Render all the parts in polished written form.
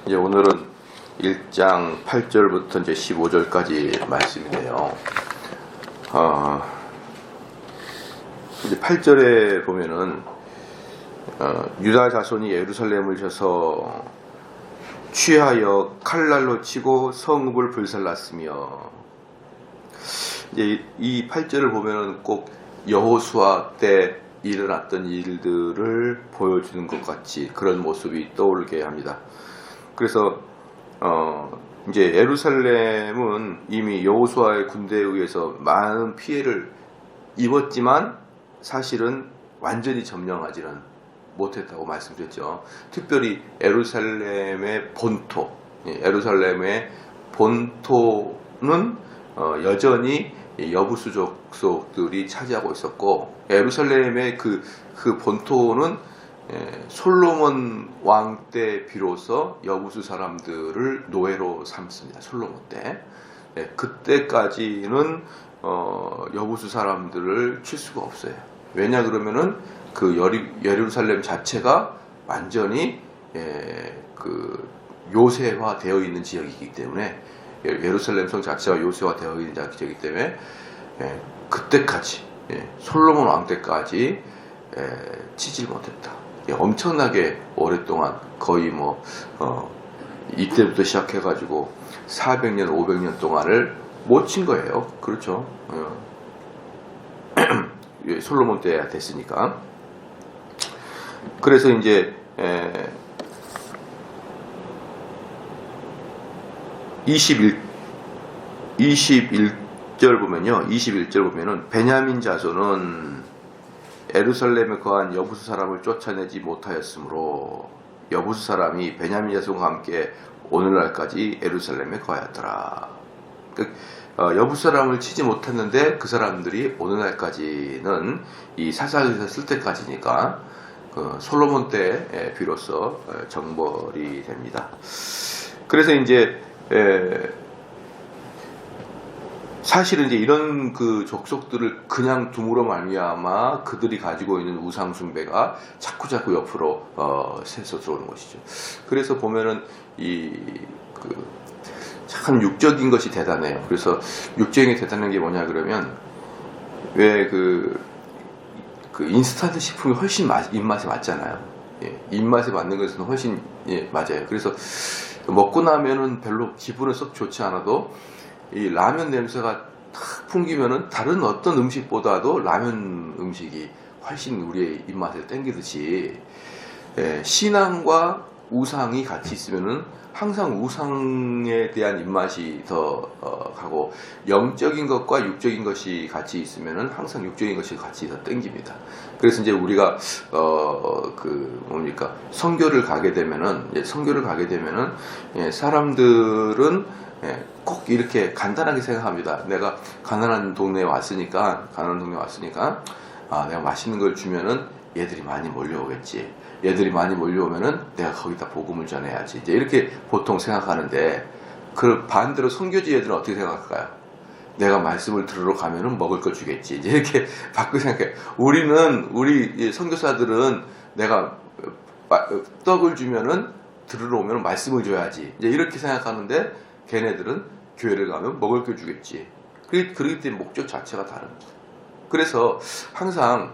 이제 오늘은 1장 8절부터 이제 15절까지 말씀이네요. 이제 8절에 보면은 유다 자손이 예루살렘을 쳐서 취하여 칼날로 치고 성읍을 불살랐으며, 이제 이 8절을 보면은 꼭 여호수아 때 일어났던 일들을 보여주는 것 같이 그런 모습이 떠오르게 합니다. 그래서 이제 예루살렘은 이미 여호수아의 군대에 의해서 많은 피해를 입었지만 사실은 완전히 점령하지는 못했다고 말씀드렸죠. 특별히 예루살렘의 본토, 예루살렘의 본토는 여전히 여부수 족속들이 차지하고 있었고, 예루살렘의 그 본토는 솔로몬 왕 때 비로소 여부수 사람들을 노예로 삼습니다. 솔로몬 때. 그때까지는 여부수 사람들을 칠 수가 없어요. 왜냐 그러면은 그 예루살렘 자체가 완전히 그 요새화 되어 있는 지역이기 때문에, 예루살렘 성 자체가 요새화 되어 있는 지역이기 때문에 그때까지, 솔로몬 왕 때까지 치질 못했다. 엄청나게 오랫동안 거의 이때부터 시작해가지고 400년, 500년 동안을 못 친 거예요. 그렇죠. 솔로몬 때야 됐으니까. 그래서 이제 21절 보면은 베냐민 자손은 예루살렘에 거한 여부수 사람을 쫓아내지 못하였으므로 여부수 사람이 베냐민 자손과 함께 오늘날까지 예루살렘에 거하였더라. 여부수 사람을 치지 못했는데 그 사람들이 오늘날까지는 이 사사기에서 쓸 때까지니까 솔로몬 때 비로소 정벌이 됩니다. 그래서 이제 사실은 이제 이런 그 족속들을 그냥 둠으로 말미암아 그들이 가지고 있는 우상 숭배가 자꾸 옆으로 새서 들어오는 것이죠. 그래서 보면은 참 육적인 것이 대단해요. 그래서 육적인 게 대단한 게 뭐냐 그러면, 왜 그 인스턴트 식품이 훨씬 입맛에 맞잖아요. 입맛에 맞는 것은 훨씬 맞아요. 그래서 먹고 나면은 별로 기분은 썩 좋지 않아도 이 라면 냄새가 탁 풍기면은 다른 어떤 음식보다도 라면 음식이 훨씬 우리의 입맛을 땡기듯이, 신앙과 우상이 같이 있으면은 항상 우상에 대한 입맛이 더 가고, 영적인 것과 육적인 것이 같이 있으면은 항상 육적인 것이 같이 더 땡깁니다. 그래서 이제 우리가 선교를 가게 되면은 사람들은 꼭 이렇게 간단하게 생각합니다. 내가 가난한 동네에 왔으니까 내가 맛있는 걸 주면은 얘들이 많이 몰려오겠지. 얘들이 많이 몰려오면은 내가 거기다 복음을 전해야지. 이제 이렇게 보통 생각하는데, 그 반대로 선교지 애들은 어떻게 생각할까요? 내가 말씀을 들으러 가면은 먹을 걸 주겠지. 이제 이렇게 바꾸고 생각해. 우리 선교사들은 내가 떡을 주면은 들으러 오면 말씀을 줘야지. 이제 이렇게 생각하는데, 걔네들은 교회를 가면 먹을 걸 주겠지. 그렇기 때문에 목적 자체가 다릅니다. 그래서 항상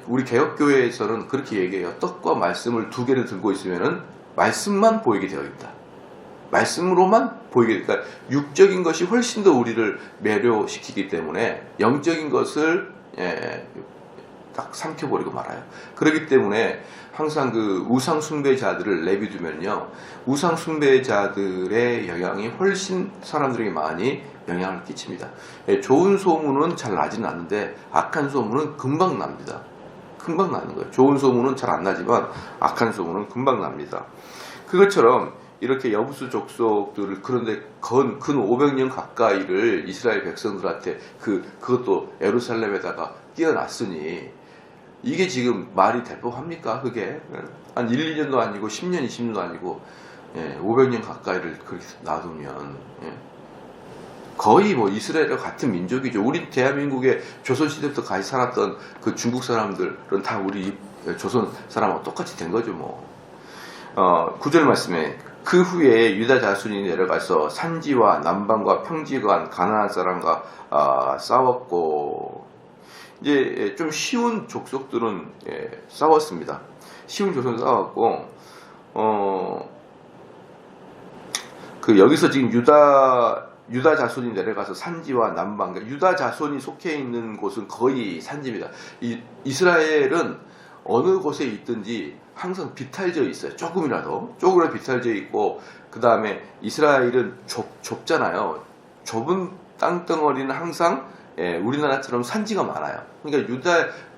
우리 개혁교회에서는 그렇게 얘기해요. 떡과 말씀을 두 개를 들고 있으면은 말씀만 보이게 되어 있다. 말씀으로만 보이게, 그러니까 육적인 것이 훨씬 더 우리를 매료시키기 때문에 영적인 것을 딱 삼켜버리고 말아요. 그렇기 때문에 항상 그 우상 숭배자들을 내비두면요, 우상 숭배자들의 영향이 훨씬 사람들에게 많이 영향을 끼칩니다. 좋은 소문은 잘 나지는 않는데 악한 소문은 금방 납니다. 금방 나는 거예요. 좋은 소문은 잘 안 나지만 악한 소문은 금방 납니다. 그것처럼 이렇게 여부수 족속들을, 그런데 근 500년 가까이를 이스라엘 백성들한테 그것도 예루살렘에다가 띄어놨으니 이게 지금 말이 될 법합니까? 그게 한 1, 2년도 아니고 10년, 20년도 아니고 500년 가까이를 그렇게 놔두면 거의 이스라엘과 같은 민족이죠. 우리 대한민국의 조선시대부터 같이 살았던 그 중국 사람들은 다 우리 조선 사람하고 똑같이 된 거죠. 9절 말씀에 그 후에 유다 자손이 내려가서 산지와 남방과 평지간 가나안 사람과 싸웠고, 이제 좀 쉬운 족속들은 싸웠습니다. 쉬운 족속은 싸웠고, 여기서 지금 유다 자손이 내려가서 산지와 남방, 그러니까 유다 자손이 속해 있는 곳은 거의 산지입니다. 이스라엘은 어느 곳에 있든지 항상 비탈져 있어요. 조금이라도 비탈져 있고, 그 다음에 이스라엘은 좁잖아요. 좁은 땅덩어리는 항상 우리나라처럼 산지가 많아요. 그러니까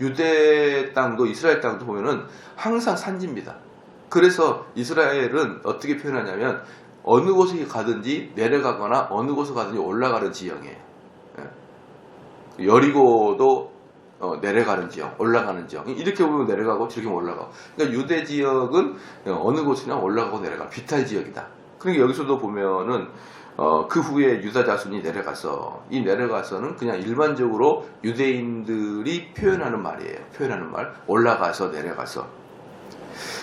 유대 땅도 이스라엘 땅도 보면은 항상 산지입니다. 그래서 이스라엘은 어떻게 표현하냐면 어느 곳에 가든지 내려가거나 어느 곳에 가든지 올라가는 지형이에요. 여리고도 내려가는 지역, 올라가는 지역. 이렇게 보면 내려가고 저렇게 보면 올라가고. 그러니까 유대 지역은 어느 곳이나 올라가고 내려가 비탈 지역이다. 그러니까 여기서도 보면은 그 후에 유다 자손이 내려가서는 그냥 일반적으로 유대인들이 표현하는 말이에요. 표현하는 말. 올라가서 내려가서.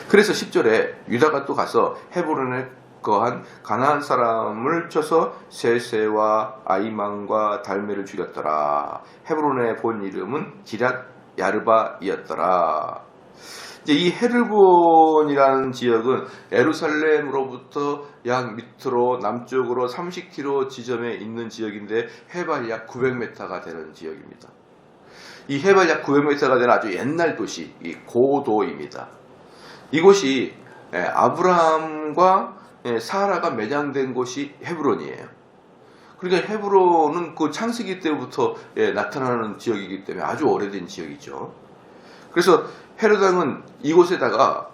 그래서 10절에 유다가 또 가서 헤브론에 거한 가나안 사람을 쳐서 세세와 아이만과 달메를 죽였더라. 헤브론의 본 이름은 기랏 야르바이었더라. 이제 이 헤르본이라는 지역은 예루살렘으로부터 약 밑으로 남쪽으로 30km 지점에 있는 지역인데 해발 약 900m가 되는 지역입니다. 이 해발 약 900m가 되는 아주 옛날 도시, 이 고도입니다. 이곳이 아브라함과 사라가 매장된 곳이 헤브론이에요. 그러니까 헤브론은 그 창세기 때부터 나타나는 지역이기 때문에 아주 오래된 지역이죠. 그래서 헤롯 왕은 이곳에다가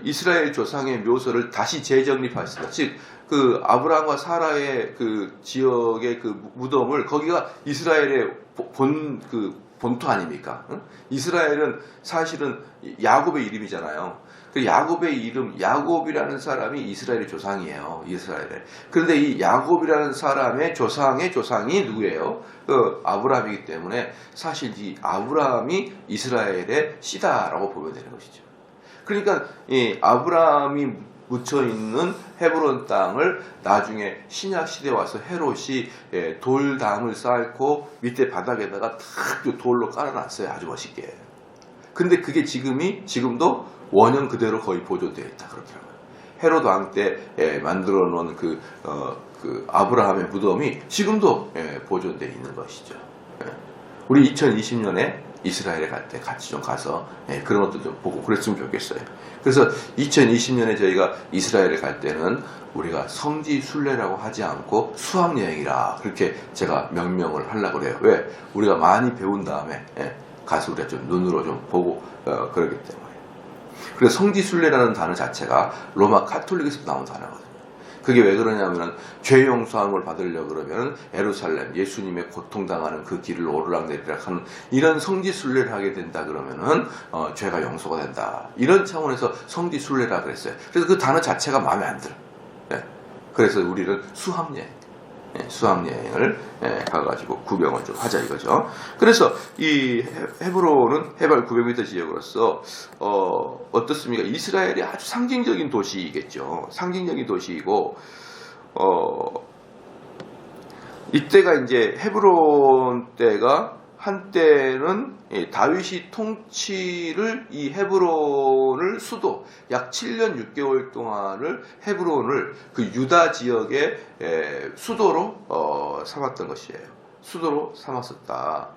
이스라엘 조상의 묘소를 다시 재정립하였습니다. 즉, 그 아브라함과 사라의 그 지역의 그 무덤을, 거기가 이스라엘의 본토 아닙니까? 이스라엘은 사실은 야곱의 이름이잖아요. 그 야곱의 이름, 야곱이라는 사람이 이스라엘의 조상이에요. 이스라엘에. 그런데 이 야곱이라는 사람의 조상이 누구예요? 아브라함이기 때문에 사실 이 아브라함이 이스라엘의 씨다라고 보면 되는 것이죠. 그러니까 이 아브라함이 묻혀 있는 헤브론 땅을 나중에 신약 시대에 와서 헤롯이 돌담을 쌓고 밑에 바닥에다가 탁 돌로 깔아놨어요. 아주 멋있게. 근데 그게 지금도 원형 그대로 거의 보존되어 있다 그렇더라고요. 헤롯 왕 때 만들어 놓은 그 아브라함의 무덤이 지금도 보존되어 있는 것이죠. 우리 2020년에 이스라엘에 갈 때 같이 좀 가서 그런 것도 좀 보고 그랬으면 좋겠어요. 그래서 2020년에 저희가 이스라엘에 갈 때는 우리가 성지 순례라고 하지 않고 수학여행이라 그렇게 제가 명명을 하려고 그래요. 왜? 우리가 많이 배운 다음에 가서 우리가 좀 눈으로 좀 보고 그러기 때문에. 그래서 성지순례라는 단어 자체가 로마 카톨릭에서 나온 단어거든요. 그게 왜 그러냐면은 죄 용서함을 받으려고 그러면 예루살렘, 예수님의 고통당하는 그 길을 오르락내리락 하는 이런 성지순례를 하게 된다 그러면은 죄가 용서가 된다. 이런 차원에서 성지순례라 그랬어요. 그래서 그 단어 자체가 마음에 안 들어. 그래서 우리는 수학여행을 가가지고 구경을 좀 하자 이거죠. 그래서 이 헤브론은 해발 900m 지역으로서 어떻습니까? 이스라엘의 아주 상징적인 도시이겠죠. 상징적인 도시이고 이때가 이제 헤브론 때가 한때는 다윗이 통치를 이 헤브론을 수도 약 7년 6개월 동안을 헤브론을 그 유다 지역의 수도로 삼았던 것이에요. 수도로 삼았었다.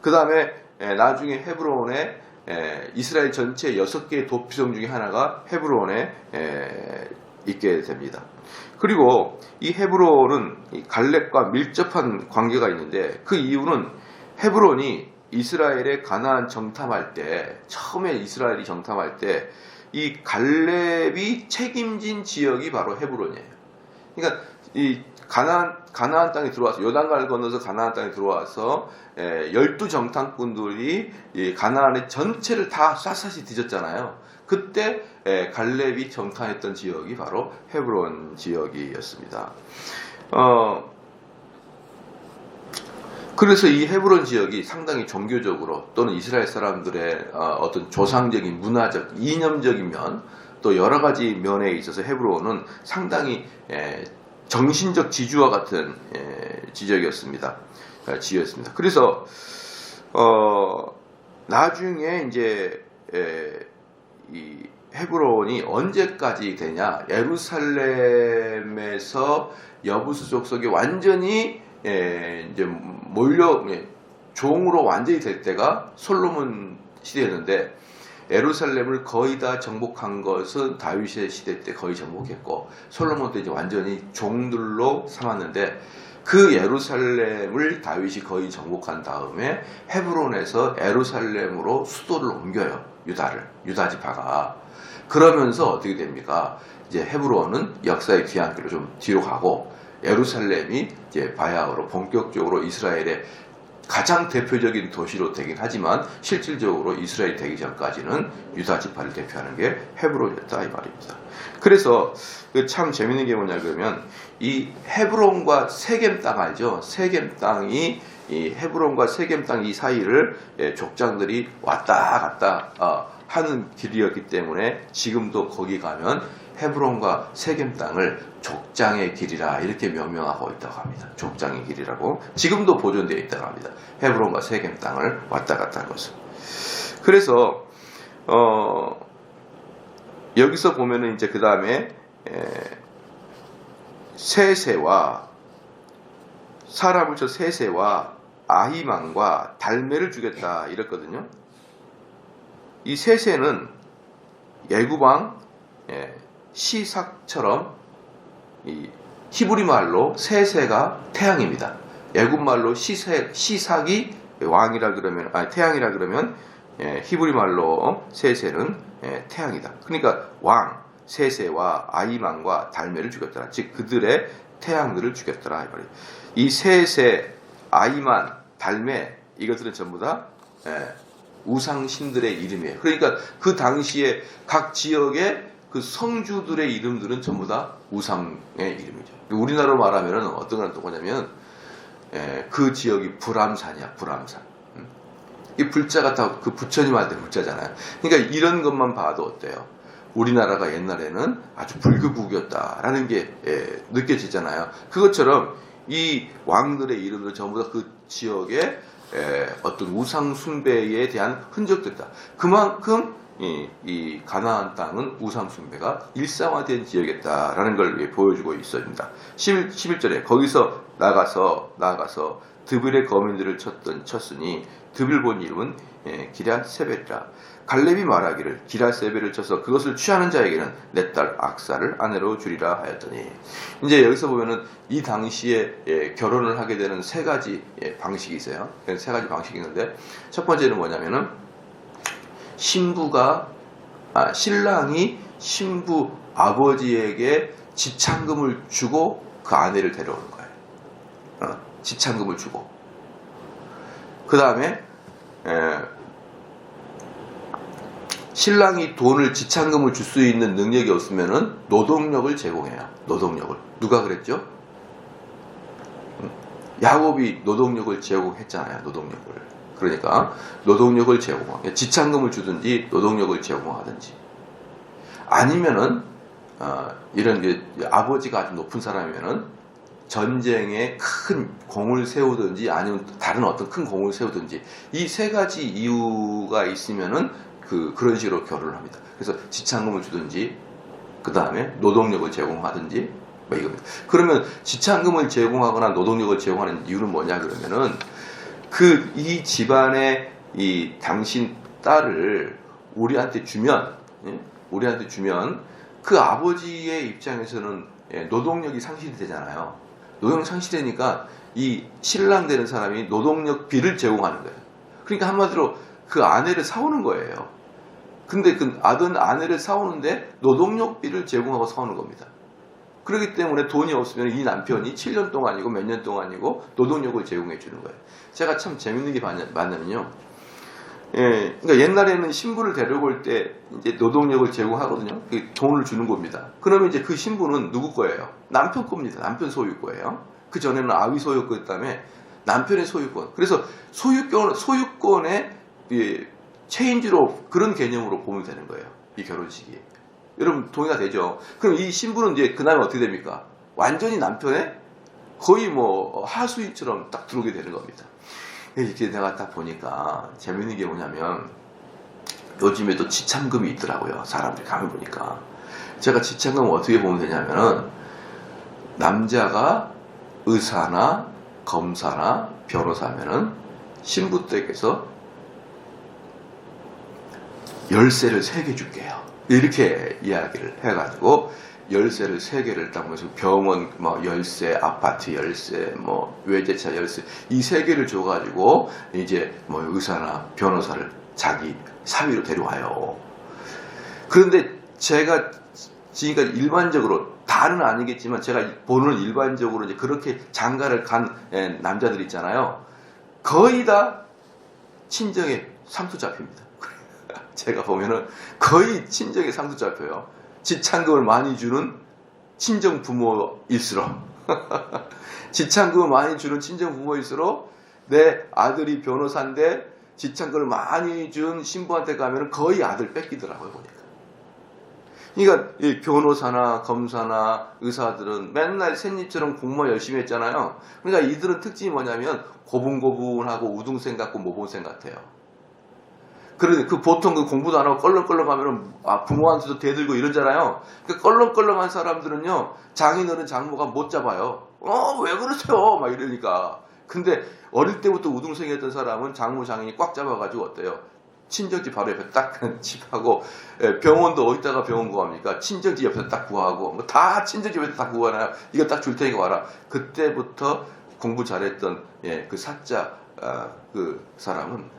그 다음에 나중에 헤브론에 이스라엘 전체 6개의 도피성 중에 하나가 헤브론에 있게 됩니다. 그리고 이 헤브론은 갈렙과 밀접한 관계가 있는데 그 이유는 헤브론이 이스라엘의 가나안 정탐할 때, 처음에 이스라엘이 정탐할 때 이 갈렙이 책임진 지역이 바로 헤브론이에요. 그러니까 이 가나안 땅에 들어와서 요단강을 건너서 가나안 땅에 들어와서 12정탐꾼들이 이 가나안의 전체를 다 샅샅이 뒤졌잖아요. 그때 갈렙이 정탐했던 지역이 바로 헤브론 지역이었습니다. 그래서 이 헤브론 지역이 상당히 종교적으로 또는 이스라엘 사람들의 어떤 조상적인 문화적 이념적인 면 또 여러 가지 면에 있어서 헤브론은 상당히 정신적 지주와 같은 지역이었습니다. 그래서 나중에 이제 이 헤브론이 언제까지 되냐? 예루살렘에서 여부수 족속이 완전히 이제 몰려 종으로 완전히 될 때가 솔로몬 시대였는데, 예루살렘을 거의 다 정복한 것은 다윗의 시대 때 거의 정복했고, 솔로몬 때 이제 완전히 종들로 삼았는데, 그 예루살렘을 다윗이 거의 정복한 다음에 헤브론에서 예루살렘으로 수도를 옮겨요. 유다 지파가. 그러면서 어떻게 됩니까? 이제 헤브론은 역사의 뒤안길로 좀 뒤로 가고, 예루살렘이 이제 바야흐로 본격적으로 이스라엘의 가장 대표적인 도시로 되긴 하지만 실질적으로 이스라엘이 되기 전까지는 유다 지파를 대표하는 게 헤브론이었다 이 말입니다. 그래서 참 재밌는 게 뭐냐 그러면, 이 헤브론과 세겜 땅 알죠? 세겜 땅이 이 헤브론과 세겜 땅 이 사이를 족장들이 왔다 갔다 하는 길이었기 때문에 지금도 거기 가면 헤브론과 세겜 땅을 족장의 길이라 이렇게 명명하고 있다고 합니다. 족장의 길이라고 지금도 보존되어 있다고 합니다. 헤브론과 세겜 땅을 왔다 갔다 한 것은. 그래서 여기서 보면은 이제 그 다음에 세세와 사람을 쳐 세세와 아히만과 달메를 주겠다 이랬거든요. 이 세세는 예구방 시삭처럼 이 히브리 말로 세세가 태양입니다. 애굽 말로 시삭이 왕이라 그러면 태양이라 그러면 히브리 말로 세세는 태양이다. 그러니까 왕 세세와 아이만과 달메를 죽였더라. 즉 그들의 태양들을 죽였더라 이 말이에요. 이 세세, 아이만, 달메 이것들은 전부 다 우상 신들의 이름이에요. 그러니까 그 당시에 각 지역의 그 성주들의 이름들은 전부 다 우상의 이름이죠. 우리나라로 말하면 어떤 거랑 똑같냐면 그 지역이 불암산이야. 불암산. 이 불자가 다 그 부처님한테 불자잖아요. 그러니까 이런 것만 봐도 어때요? 우리나라가 옛날에는 아주 불교국이었다라는 게 느껴지잖아요. 그것처럼 이 왕들의 이름들 전부 다 그 지역의 어떤 우상 숭배에 대한 흔적들이다. 그만큼 이 가나안 땅은 우상 숭배가 일상화된 지역이었다라는 걸 보여주고 있습니다. 11절에 거기서 나가서 드빌의 거민들을 쳤으니 드빌 본 이름은 기럇세벨이라. 갈렙이 말하기를 기럇세벨을 쳐서 그것을 취하는 자에게는 내 딸 악사를 아내로 주리라 하였더니, 이제 여기서 보면은 이 당시에 결혼을 하게 되는 세 가지 방식이 있어요. 세 가지 방식이 있는데, 첫 번째는 뭐냐면은 신랑이 신부 아버지에게 지참금을 주고 그 아내를 데려오는 거예요. 지참금을 주고. 그 다음에 신랑이 돈을 지참금을 줄 수 있는 능력이 없으면은 노동력을 제공해요. 노동력을. 누가 그랬죠? 야곱이 노동력을 제공했잖아요. 노동력을. 그러니까 노동력을 제공하고 지참금을 주든지 노동력을 제공하든지, 아니면은 이런 게 아버지가 아주 높은 사람이면은 전쟁에 큰 공을 세우든지 아니면 다른 어떤 큰 공을 세우든지, 이 세 가지 이유가 있으면은 그런 식으로 결혼을 합니다. 그래서 지참금을 주든지 그 다음에 노동력을 제공하든지 뭐 이겁니다. 그러면 지참금을 제공하거나 노동력을 제공하는 이유는 뭐냐 그러면은 이 집안의 이 당신 딸을 우리한테 주면 그 아버지의 입장에서는 노동력이 상실이 되잖아요. 노동력 상실되니까 이 신랑 되는 사람이 노동력비를 제공하는 거예요. 그러니까 한마디로 그 아내를 사오는 거예요. 근데 그 아내를 사오는데 노동력비를 제공하고 사오는 겁니다. 그렇기 때문에 돈이 없으면 이 남편이 7년 동안이고 몇 년 동안이고 노동력을 제공해 주는 거예요. 제가 참 재밌는 게 뭐냐면요. 그러니까 옛날에는 신부를 데려올 때 이제 노동력을 제공하거든요. 돈을 주는 겁니다. 그러면 이제 그 신부는 누구 거예요? 남편 겁니다. 남편 소유 거예요. 그 전에는 아위 소유권이었다며 남편의 소유권. 그래서 소유권의 체인지로 그런 개념으로 보면 되는 거예요. 이 결혼식이. 여러분 동의가 되죠? 그럼 이 신부는 이제 그 다음에 어떻게 됩니까? 완전히 남편의 거의 뭐 하수인처럼 딱 들어오게 되는 겁니다. 이렇게 내가 딱 보니까 재밌는 게 뭐냐면 요즘에도 지참금이 있더라고요. 사람들이 가면 보니까. 제가 지참금을 어떻게 보면 되냐면은 남자가 의사나 검사나 변호사면은 신부 댁에서 열쇠를 3개 줄게요. 이렇게 이야기를 해가지고 열쇠를 3개를 딱 보면서 병원 뭐 열쇠, 아파트 열쇠, 뭐 외제차 열쇠 이 3개를 줘가지고 이제 뭐 의사나 변호사를 자기 사위로 데려와요. 그런데 제가 지금까지 일반적으로 다는 아니겠지만 제가 보는 일반적으로 이제 그렇게 장가를 간 남자들 있잖아요. 거의 다 친정에 상수 잡힙니다. 제가 보면은 거의 친정에 상수 잡혀요. 지참금을 많이 주는 친정 부모일수록 지참금을 많이 주는 친정 부모일수록 내 아들이 변호사인데 지참금을 많이 준 신부한테 가면은 거의 아들 뺏기더라고요 보니까. 그러니까 이 변호사나 검사나 의사들은 맨날 샌잎처럼 공부만 열심히 했잖아요. 그러니까 이들은 특징이 뭐냐면 고분고분하고 우등생 같고 모범생 같아요. 그런데 그 보통 그 공부도 안 하고 껄렁껄렁 하면은 부모한테도 대들고 이러잖아요. 그 껄렁껄렁한 사람들은요 장인어른 장모가 못 잡아요. 왜 그러세요? 막 이러니까. 근데 어릴 때부터 우등생이었던 사람은 장모 장인이 꽉 잡아가지고 어때요? 친정집 바로 옆에 딱 집하고 병원도 어디다가 병원 구합니까? 친정집 옆에 딱 구하고 뭐 다 친정집에서 다 구하나요? 이거 딱 줄 테니까 와라. 그때부터 공부 잘했던 그 사자 그 사람은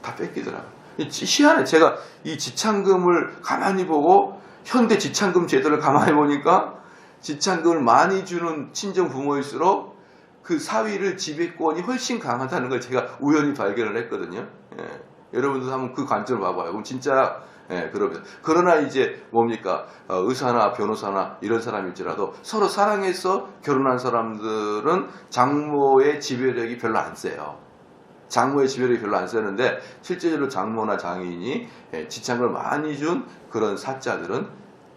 다 뺏기더라고요. 희한해. 제가 이 지참금을 가만히 보고 현대 지참금 제도를 가만히 보니까 지참금을 많이 주는 친정 부모일수록 그 사위를 지배권이 훨씬 강하다는 걸 제가 우연히 발견을 했거든요. 여러분도 한번 그 관점을 봐봐요. 그럼 진짜 그럽니다. 그러나 이제 뭡니까? 의사나 변호사나 이런 사람일지라도 서로 사랑해서 결혼한 사람들은 장모의 지배력이 별로 안 세요. 장모의 지배력이 별로 안 세는데 실제로 장모나 장인이 지참금을 많이 준 그런 사자들은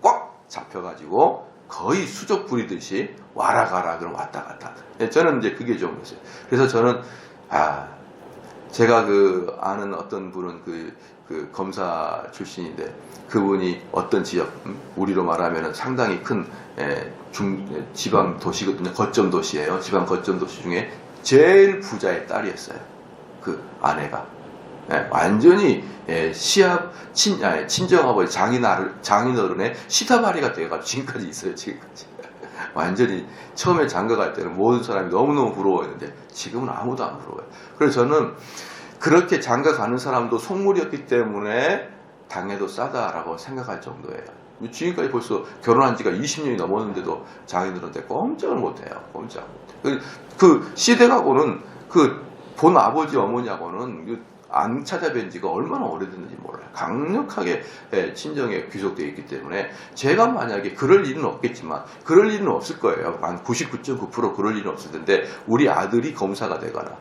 꽉 잡혀가지고 거의 수족 부리듯이 와라 가라 그럼 왔다 갔다. 저는 이제 그게 좀 있어요. 그래서 저는 제가 그 아는 어떤 분은 그 검사 출신인데 그분이 어떤 지역 우리로 말하면 상당히 큰 지방 도시거든요. 거점 도시예요. 지방 거점 도시 중에 제일 부자의 딸이었어요. 그 아내가 완전히 시합 친정아버지 장인어른의 시다바리가 되어가지고 지금까지 있어요. 지금까지 완전히 처음에 장가갈 때는 모든 사람이 너무너무 부러워했는데 지금은 아무도 안 부러워요. 그래서 저는 그렇게 장가 가는 사람도 속물이었기 때문에 당해도 싸다라고 생각할 정도예요. 지금까지 벌써 결혼한 지가 20년이 넘었는데도 장인들한테 꼼짝을 못해요. 꼼짝 못해요. 그 시댁하고는 그 본 아버지 어머니하고는 안 찾아뵌 지가 얼마나 오래됐는지 몰라요. 강력하게 친정에 귀속되어 있기 때문에 제가 만약에 그럴 일은 없겠지만 그럴 일은 없을 거예요. 한 99.9% 그럴 일은 없을 텐데 우리 아들이 검사가 되거나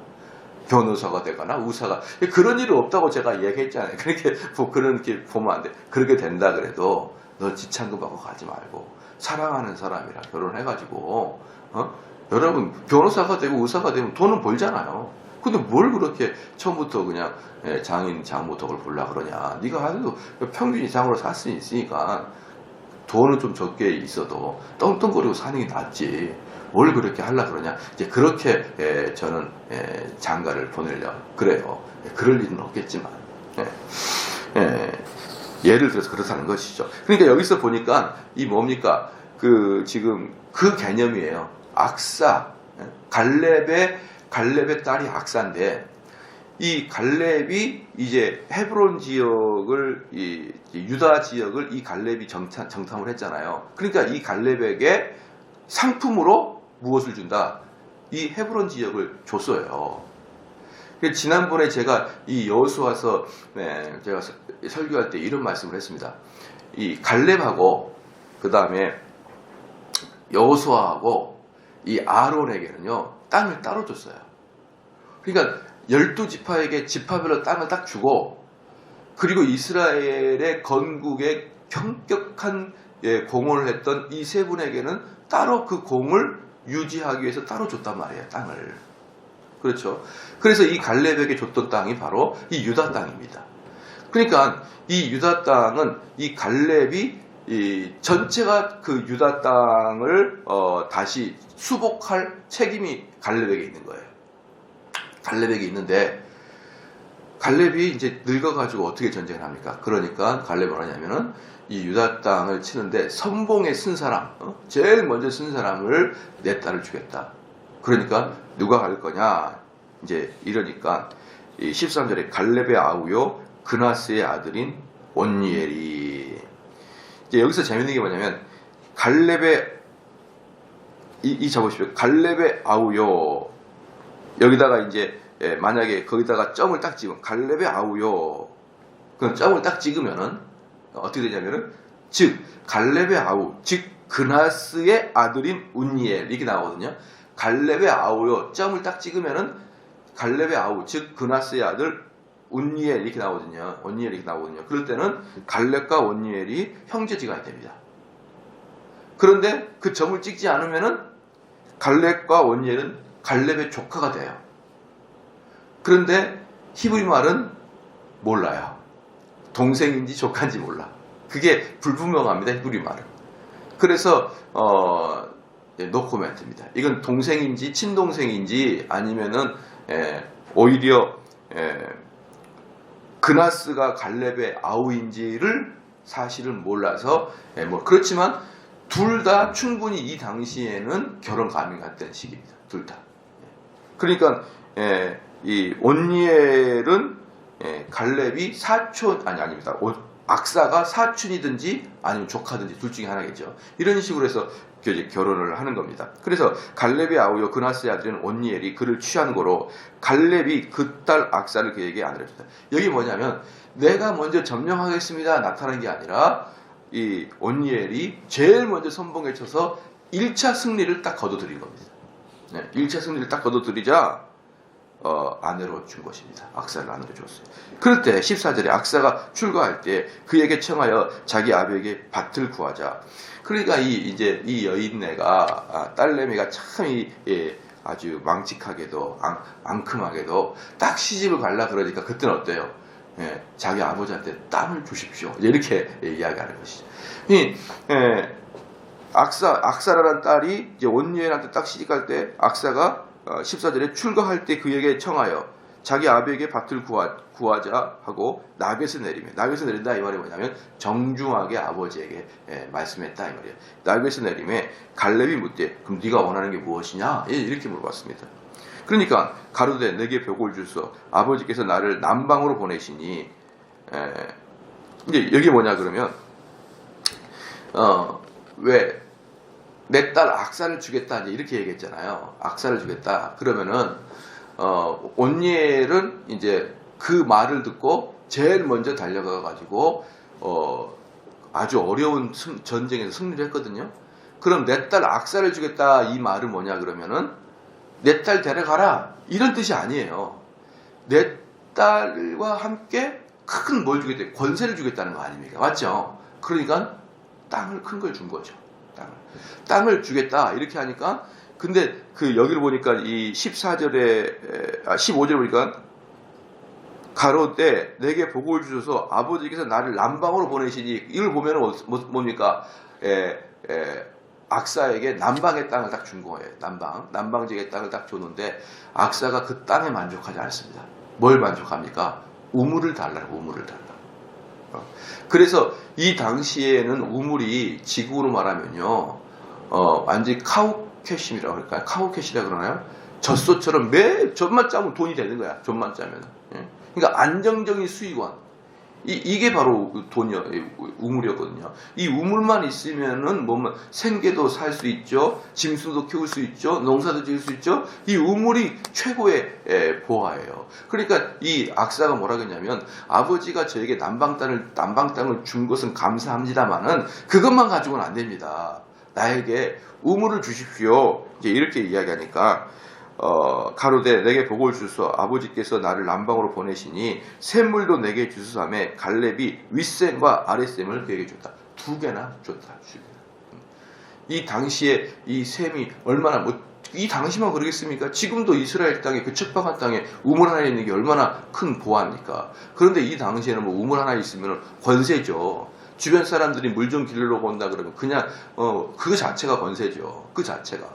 변호사가 되거나 의사가 그런 일은 없다고 제가 얘기했잖아요. 그렇게 보면 안 돼. 그렇게 된다 그래도 너 지참금 받고 가지 말고 사랑하는 사람이랑 결혼해가지고 여러분 변호사가 되고 의사가 되면 돈은 벌잖아요. 근데 뭘 그렇게 처음부터 그냥 장인 장모 덕을 보려고 그러냐. 네가 하도 평균 이상으로 살 수 있으니까 돈은 좀 적게 있어도 떵떵거리고 사는 게 낫지. 뭘 그렇게 하려고 그러냐. 이제 그렇게 저는 장가를 보내려고 그래요. 그럴 일은 없겠지만 예를 들어서 그렇다는 것이죠. 그러니까 여기서 보니까 이 뭡니까? 지금 그 개념이에요. 악사 갈렙의 딸이 악사인데 이 갈렙이 이제 헤브론 지역을 유다 지역을 이 갈렙이 정탐을 했잖아요. 그러니까 이 갈렙에게 상품으로 무엇을 준다? 이 헤브론 지역을 줬어요. 지난번에 제가 이 여호수아서 제가 설교할 때 이런 말씀을 했습니다. 이 갈렙하고 그 다음에 여호수아하고 이 아론에게는요 땅을 따로 줬어요. 그러니까 12지파에게 지파별로 땅을 딱 주고 그리고 이스라엘의 건국의 현격한 공헌을 했던 이 세 분에게는 따로 그 공을 유지하기 위해서 따로 줬단 말이에요. 땅을. 그렇죠. 그래서 이 갈렙에게 줬던 땅이 바로 이 유다 땅입니다. 그러니까 이 유다 땅은 이 갈렙이 이 전체가 그 유다 땅을 다시 수복할 책임이 갈렙에게 있는 거예요. 갈렙에게 있는데 갈렙이 이제 늙어가지고 어떻게 전쟁을 합니까? 그러니까 갈렙은 뭐냐면은 이 유다 땅을 치는데 선봉에 쓴 사람, 제일 먼저 쓴 사람을 내 딸을 주겠다. 그러니까 누가 갈 거냐? 이제 이러니까 이 13절에 갈렙의 아우요 그나스의 아들인 온니엘이. 이제 여기서 재밌는 게 뭐냐면 갈렙의 이 잡으십시오. 갈렙의 아우요. 여기다가 이제 만약에 거기다가 점을 딱 찍으면 갈렙의 아우요. 그럼 점을 딱 찍으면은 어떻게 되냐면은 즉 갈렙의 아우, 즉 그나스의 아들인 운니엘 이렇게 나오거든요. 갈렙의 아우요. 점을 딱 찍으면은 갈렙의 아우, 즉 그나스의 아들 운니엘 이렇게 나오거든요. 온니엘 이렇게 나오거든요. 그럴 때는 갈렙과 온니엘이 형제지간이 됩니다. 그런데 그 점을 찍지 않으면은 갈렙과 온니엘은 갈렙의 조카가 돼요. 그런데 히브리 말은 몰라요. 동생인지 조카인지 몰라. 그게 불분명합니다. 히브리 말은. 그래서 노 코멘트입니다. 이건 동생인지 친동생인지 아니면은 오히려 그나스가 갈렙의 아우인지를 사실은 몰라서 뭐 그렇지만 둘 다 충분히 이 당시에는 결혼 가능했던 시기입니다. 둘 다. 그러니까 이 온니엘은 갈렙이 사촌 아닙니다. 악사가 사촌이든지 아니면 조카든지 둘 중에 하나겠죠. 이런 식으로 해서 이제 결혼을 하는 겁니다. 그래서 갈렙의 아우요 그나스의 아들은 온니엘이 그를 취한 거로 갈렙이 그 딸 악사를 그에게 아내랍니다. 여기 뭐냐면 내가 먼저 점령하겠습니다 나타난 게 아니라 이 온니엘이 제일 먼저 선봉에 쳐서 1차 승리를 딱 거둬들인 겁니다. 1차 승리를 딱 거둬들이자 아내로 준 것입니다. 악사를 아내로 줬어요. 그럴 때 14절에 악사가 출가할 때 그에게 청하여 자기 아비에게 밭을 구하자. 그러니까 이제 이 여인네가 딸내미가 참 아주 망측하게도 앙큼하게도 딱 시집을 가려 그러니까 그때는 어때요? 자기 아버지한테 땅을 주십시오. 이렇게 이야기하는 것이죠. 악사라는 딸이 이제 온니엘한테 딱 시집갈 때 악사가 14절에 출가할 때 그에게 청하여 자기 아비에게 밭을 구하자 하고 나귀에서 내리며 나귀에서 내린다 이 말이 뭐냐면 정중하게 아버지에게 말씀했다 이 말이에요. 나귀에서 내리며 갈렙이 묻되 그럼 네가 원하는 게 무엇이냐 이렇게 물어봤습니다. 그러니까 가로되 내게 벽을 주소 아버지께서 나를 남방으로 보내시니 이제 여기 뭐냐 그러면 왜 내 딸 악사를 주겠다 이렇게 얘기했잖아요. 악사를 주겠다. 그러면은 온니엘은 이제 그 말을 듣고 제일 먼저 달려가 가지고 아주 어려운 전쟁에서 승리를 했거든요. 그럼 내 딸 악사를 주겠다 이 말은 뭐냐 그러면은 내 딸 데려가라 이런 뜻이 아니에요. 내 딸과 함께 큰 뭘 주겠다 권세를 주겠다는 거 아닙니까? 맞죠? 그러니까 땅을 큰 걸 준 거죠. 땅을 주겠다 이렇게 하니까 근데 그 여기를 보니까 이 15절에 보니까 가로되 내게 복을 주셔서 아버지께서 나를 남방으로 보내시니 이걸 보면 뭡니까? 악사에게 남방의 땅을 딱 준 거예요. 남방 지역의 땅을 딱 줬는데 악사가 그 땅에 만족하지 않습니다. 뭘 만족합니까? 우물을 달라고 우물을 달라. 그래서 이 당시에는 우물이 지금으로 말하면요, 완전히 카우캐심이라고 그럴까요? 카우캐시라고 그러나요? 젖소처럼 매 젖만 짜면 돈이 되는 거야. 젖만 짜면. 그러니까 안정적인 수익원. 이게 바로 우물이었거든요. 이 우물만 있으면은 뭐 생계도 살 수 있죠, 짐승도 키울 수 있죠, 농사도 지을 수 있죠. 이 우물이 최고의 보화예요. 그러니까 이 악사가 뭐라 그랬냐면 아버지가 저에게 남방 땅을 준 것은 감사합니다만은 그것만 가지고는 안 됩니다. 나에게 우물을 주십시오. 이제 이렇게 이야기하니까 가로되 내게 복을 주소 아버지께서 나를 남방으로 보내시니 샘물도 내게 주소사매 갈렙이 윗샘과 아랫샘을 그에게 줬다. 2개나 줬다. 이 당시에 이 셈이 얼마나 이 당시만 그러겠습니까? 지금도 이스라엘 땅에 그 척박한 땅에 우물 하나 있는 게 얼마나 큰 보안입니까? 그런데 이 당시에는 뭐 우물 하나 있으면 권세죠. 주변 사람들이 물 좀 길러고 온다 그러면 그냥 그 자체가 권세죠. 그 자체가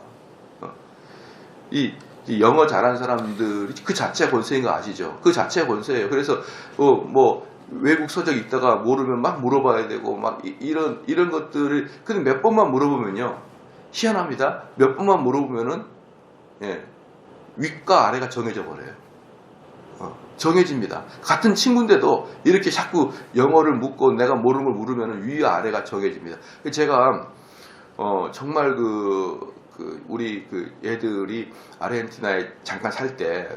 이 영어 잘하는 사람들이 그 자체가 권세인 거 아시죠? 그 자체가 권세예요. 그래서 뭐 외국 서적 있다가 모르면 막 물어봐야 되고 막 이런 것들을 근데 몇 번만 물어보면요. 희한합니다. 몇 번만 물어보면은 윗과 아래가 정해져 버려요. 정해집니다. 같은 친구인데도 이렇게 자꾸 영어를 묻고 내가 모르는 걸 물으면은 위와 아래가 정해집니다. 제가 정말 우리 애들이 아르헨티나에 잠깐 살 때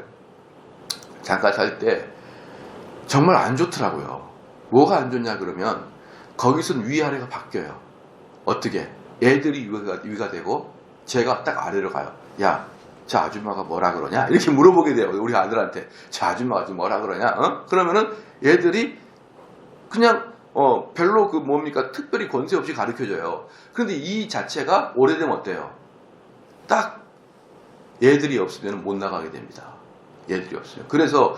정말 안 좋더라고요. 뭐가 안 좋냐 그러면 거기선 위아래가 바뀌어요. 어떻게? 애들이 위가 되고 제가 딱 아래로 가요. 야, 저 아줌마가 뭐라 그러냐? 이렇게 물어보게 돼요. 우리 아들한테. 저 아줌마가 지금 뭐라 그러냐? 그러면은 애들이 그냥 별로 특별히 권세 없이 가르쳐줘요. 그런데 이 자체가 오래되면 어때요? 딱 애들이 없으면 못 나가게 됩니다. 애들이 없어요. 그래서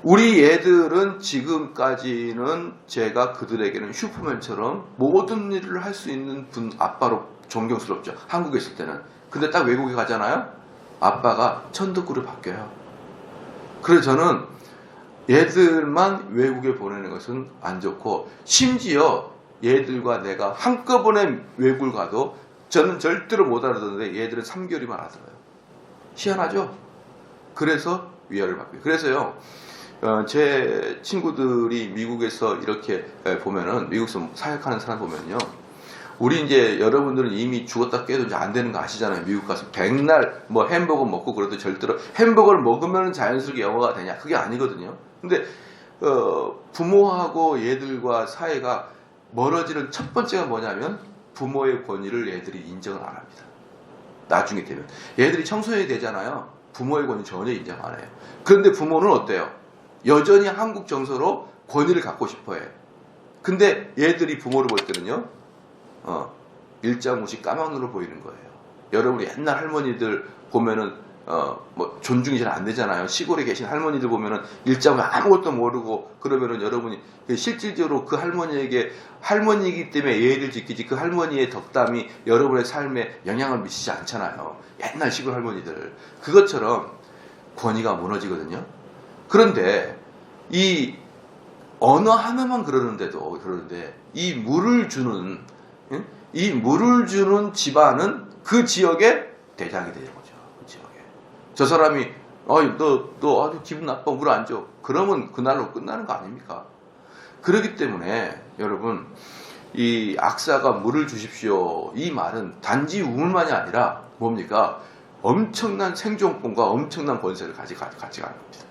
우리 애들은 지금까지는 제가 그들에게는 슈퍼맨처럼 모든 일을 할 수 있는 아빠로 존경스럽죠. 한국에 있을 때는. 근데 딱 외국에 가잖아요. 아빠가 천덕구로 바뀌어요. 그래서 저는 얘들만 외국에 보내는 것은 안 좋고 심지어 얘들과 내가 한꺼번에 외국을 가도 저는 절대로 못 알아듣는데 얘들은 3개월이면 알아들어요. 희한하죠? 그래서 위아래를 바뀌어요. 그래서요. 제 친구들이 미국에서 이렇게 보면은 미국에서 사역하는 사람 보면요. 우리 이제 여러분들은 이미 죽었다 깨도 이제 안 되는 거 아시잖아요. 미국 가서 백날 뭐 햄버거 먹고 그래도 절대로 햄버거를 먹으면 자연스럽게 영어가 되냐? 그게 아니거든요. 근데 부모하고 얘들과 사이가 멀어지는 첫 번째가 뭐냐면 부모의 권위를 얘들이 인정을 안 합니다. 나중에 되면 얘들이 청소년이 되잖아요. 부모의 권위 전혀 인정 안 해요. 그런데 부모는 어때요? 여전히 한국 정서로 권위를 갖고 싶어 해. 근데 얘들이 부모를 볼 때는요. 일자무시 까막눈으로 보이는 거예요. 여러분이 옛날 할머니들 보면은 뭐 존중이 잘 안 되잖아요. 시골에 계신 할머니들 보면은 일자무시 아무것도 모르고 그러면은 여러분이 실질적으로 그 할머니에게 할머니이기 때문에 예의를 지키지 그 할머니의 덕담이 여러분의 삶에 영향을 미치지 않잖아요. 옛날 시골 할머니들 그것처럼 권위가 무너지거든요. 그런데 이 언어 하나만 그러는데 이 물을 주는 집안은 그 지역의 대장이 되는 거죠. 그 지역에. 저 사람이 너 아주 기분 나빠 물 안 줘. 그러면 그날로 끝나는 거 아닙니까? 그렇기 때문에 여러분 이 악사가 물을 주십시오. 이 말은 단지 우물만이 아니라 뭡니까? 엄청난 생존권과 엄청난 권세를 같이 가는 겁니다.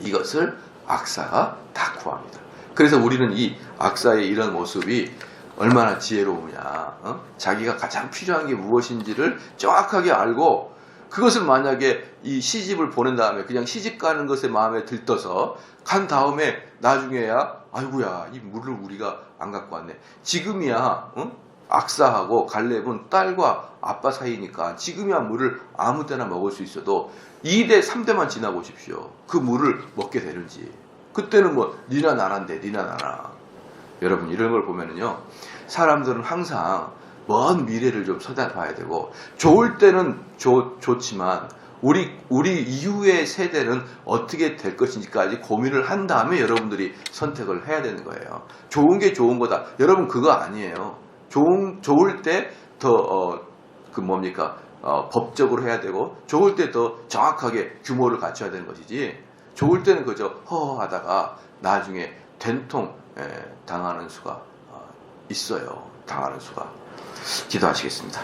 이것을 악사가 다 구합니다. 그래서 우리는 이 악사의 이런 모습이 얼마나 지혜로우냐. 자기가 가장 필요한 게 무엇인지를 정확하게 알고 그것을 만약에 이 시집을 보낸 다음에 그냥 시집 가는 것에 마음에 들떠서 간 다음에 나중에야 아이고야 이 물을 우리가 안 갖고 왔네. 지금이야 악사하고 갈렙은 딸과 아빠 사이니까 지금이야 물을 아무 때나 먹을 수 있어도 2대 3대만 지나 보십시오. 그 물을 먹게 되는지. 그때는 뭐 니나 나란데 니나 나라. 여러분 이런 걸 보면은요. 사람들은 항상 먼 미래를 좀 쳐다봐야 되고 좋을 때는 좋지만 우리 이후의 세대는 어떻게 될 것인지까지 고민을 한 다음에 여러분들이 선택을 해야 되는 거예요. 좋은 게 좋은 거다. 여러분 그거 아니에요. 좋을 때 더 법적으로 해야 되고 좋을 때 더 정확하게 규모를 갖춰야 되는 것이지 좋을 때는 그저 허허하다가 나중에 된통 당하는 수가 있어요. 당하는 수가. 기도하시겠습니다.